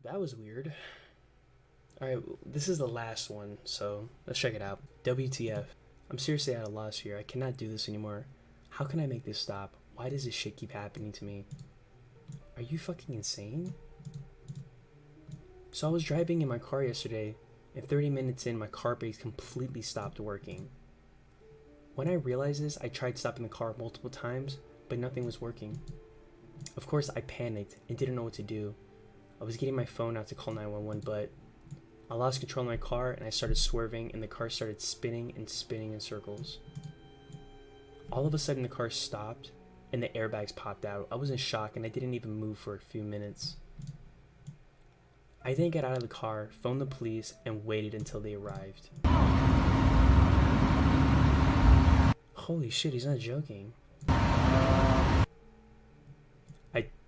That was weird. Alright, this is the last one, so let's check it out. WTF. I'm seriously at a loss here. I cannot do this anymore. How can I make this stop? Why does this shit keep happening to me? Are you fucking insane? So I was driving in my car yesterday, and 30 minutes in, my car brakes completely stopped working. When I realized this, I tried stopping the car multiple times, but nothing was working. Of course, I panicked and didn't know what to do. I was getting my phone out to call 911, but I lost control of my car and I started swerving, and the car started spinning and spinning in circles. All of a sudden the car stopped and the airbags popped out. I was in shock and I didn't even move for a few minutes. I then got out of the car, phoned the police, and waited until they arrived. Holy shit, he's not joking.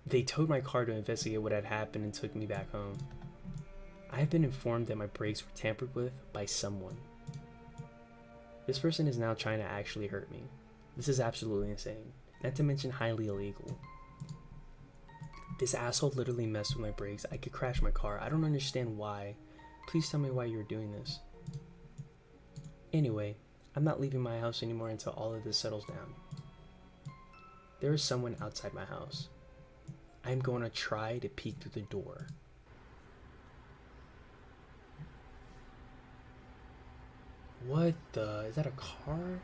They towed my car to investigate what had happened and took me back home. I have been informed that my brakes were tampered with by someone. This person is now trying to actually hurt me. This is absolutely insane, not to mention highly illegal. This asshole literally messed with my brakes. I could crash my car. I don't understand why. Please tell me why you're doing this. Anyway, I'm not leaving my house anymore until all of this settles down. There is someone outside my house. I'm going to try to peek through the door. What the? Is that a car?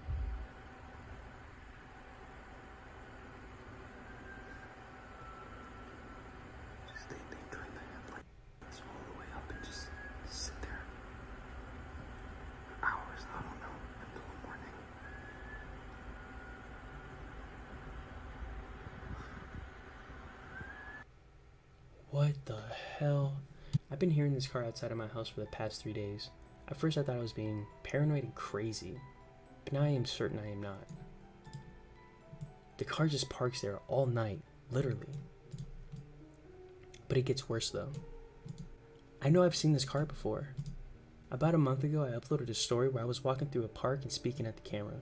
Just they turn the headlights all the way up and just sit there for hours, I don't know, until the morning. What the hell? I've been hearing this car outside of my house for the past 3 days. At first I thought I was being paranoid and crazy, but now I am certain I am not. The car just parks there all night, literally. But it gets worse though. I know I've seen this car before. About a month ago I uploaded a story where I was walking through a park and speaking at the camera.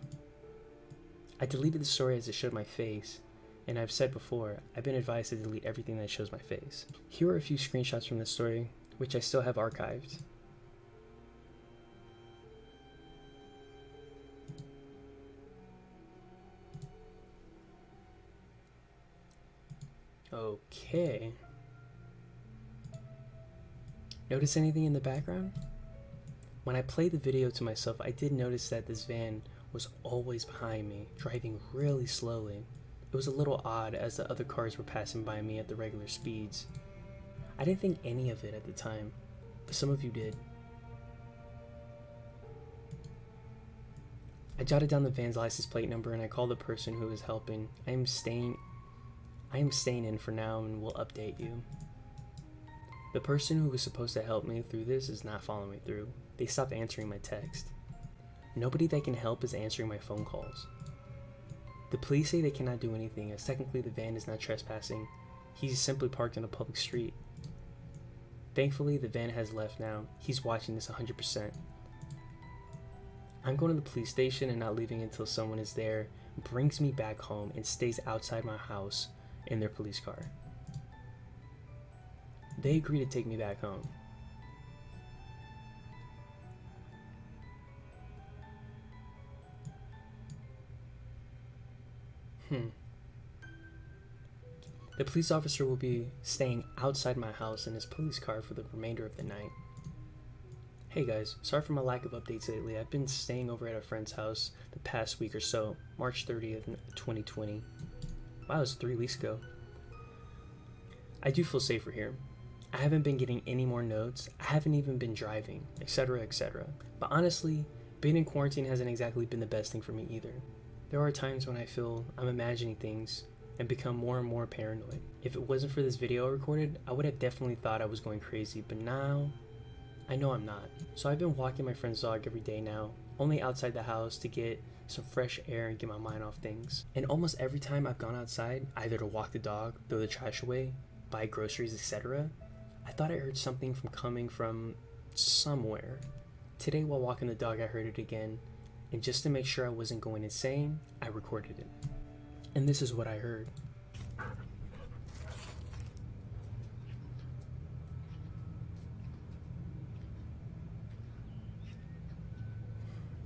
I deleted the story as it showed my face, and I've said before, I've been advised to delete everything that shows my face. Here are a few screenshots from this story, which I still have archived. Okay. Notice anything in the background? When I played the video to myself, I did notice that this van was always behind me, driving really slowly. It was a little odd as the other cars were passing by me at the regular speeds. I didn't think any of it at the time, but some of you did. I jotted down the van's license plate number and I called the person who was helping. I am staying in for now and will update you. The person who was supposed to help me through this is not following me through. They stopped answering my text. Nobody that can help is answering my phone calls. The police say they cannot do anything as technically the van is not trespassing. He's simply parked on a public street. Thankfully, the van has left now. He's watching this 100%. I'm going to the police station and not leaving until someone is there, brings me back home, and stays outside my house in their police car. They agree to take me back home. The police officer will be staying outside my house in his police car for the remainder of the night. Hey guys, sorry for my lack of updates lately. I've been staying over at a friend's house the past week or so, March 30th, 2020. Wow, it was 3 weeks ago. I do feel safer here. I haven't been getting any more notes, I haven't even been driving, etc, etc. But honestly, being in quarantine hasn't exactly been the best thing for me either. There are times when I feel I'm imagining things and become more and more paranoid. If it wasn't for this video I recorded, I would have definitely thought I was going crazy, but now, I know I'm not. So I've been walking my friend's dog every day now, only outside the house to get some fresh air and get my mind off things. And almost every time I've gone outside, either to walk the dog, throw the trash away, buy groceries, etc., I thought I heard something coming from somewhere. Today while walking the dog I heard it again, and just to make sure I wasn't going insane, I recorded it. And this is what I heard.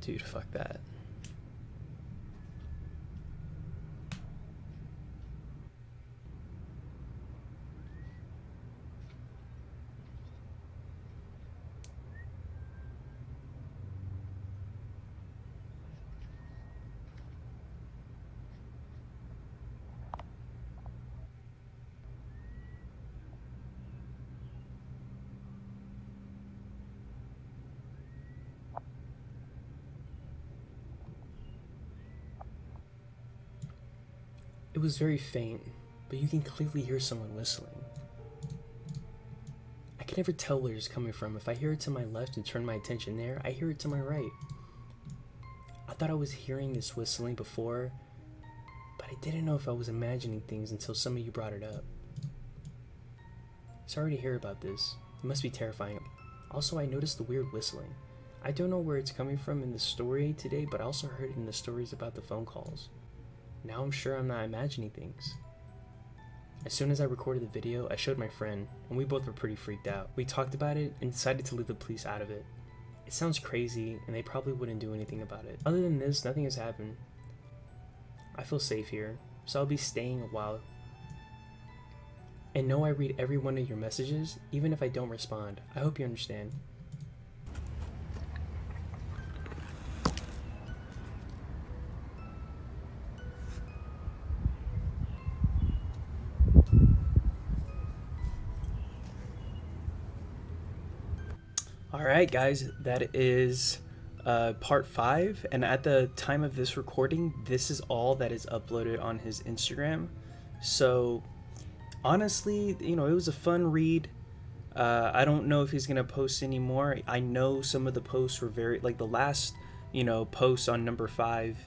Dude, fuck that. It was very faint, but you can clearly hear someone whistling. I can never tell where it's coming from. If I hear it to my left and turn my attention there, I hear it to my right. I thought I was hearing this whistling before, but I didn't know if I was imagining things until some of you brought it up. Sorry to hear about this. It must be terrifying. Also, I noticed the weird whistling. I don't know where it's coming from in the story today, but I also heard it in the stories about the phone calls. Now I'm sure I'm not imagining things. As soon as I recorded the video, I showed my friend, and we both were pretty freaked out. We talked about it and decided to leave the police out of it. It sounds crazy, and they probably wouldn't do anything about it. Other than this, nothing has happened. I feel safe here, so I'll be staying a while. And know I read every one of your messages, even if I don't respond. I hope you understand. Alright guys, that is part 5, and at the time of this recording, this is all that is uploaded on his Instagram. So honestly, you know, it was a fun read. I don't know if he's gonna post anymore. I know some of the posts were very, like the last, you know, post on number 5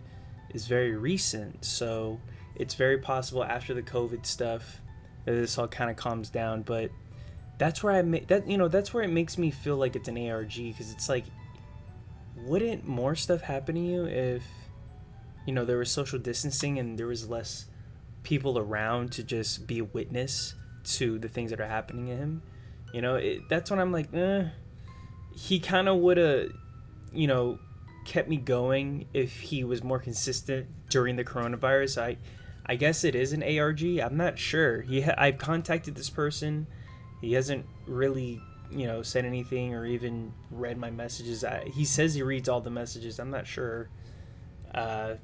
is very recent, so it's very possible after the COVID stuff that this all kind of calms down. But that's where that's where it makes me feel like it's an ARG, because it's like, wouldn't more stuff happen to you if, you know, there was social distancing and there was less people around to just be a witness to the things that are happening to him? You know, that's when I'm like, he kind of would have, you know, kept me going if he was more consistent during the coronavirus. I guess it is an ARG. I'm not sure. I've contacted this person. He hasn't really, you know, said anything or even read my messages. He says he reads all the messages. I'm not sure. But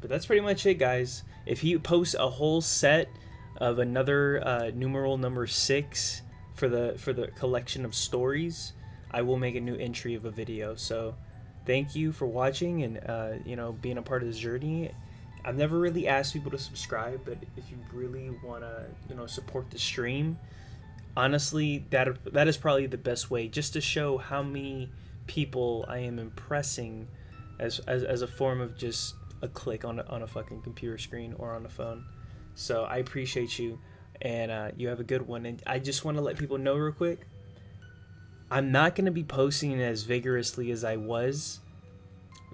that's pretty much it, guys. If he posts a whole set of another numeral number 6 for the collection of stories, I will make a new entry of a video. So thank you for watching and you know, being a part of this journey. I've never really asked people to subscribe, but if you really want to, you know, support the stream, honestly, that is probably the best way, just to show how many people I am impressing as a form of just a click on a fucking computer screen or on a phone. So I appreciate you, and you have a good one. And I just want to let people know real quick, I'm not going to be posting as vigorously as I was,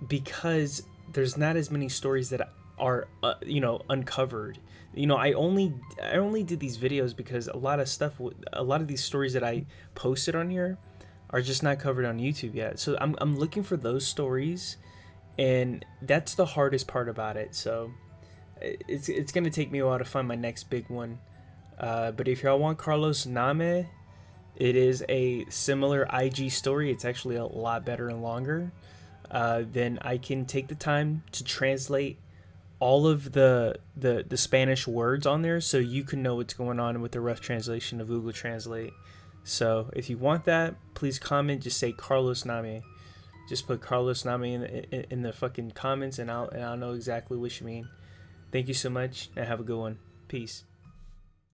because there's not as many stories that are you know, uncovered. You know, I only did these videos because a lot of these stories that I posted on here are just not covered on YouTube yet. So I'm looking for those stories, and that's the hardest part about it. So it's gonna take me a while to find my next big one. But if y'all want Carlos Name, it is a similar IG story. It's actually a lot better and longer. Then I can take the time to translate all of the Spanish words on there, so you can know what's going on with the rough translation of Google Translate. So if you want that, please comment. Just say Carlos Name. Just put Carlos Name in the fucking comments, and I'll know exactly what you mean. Thank you so much, and have a good one. Peace.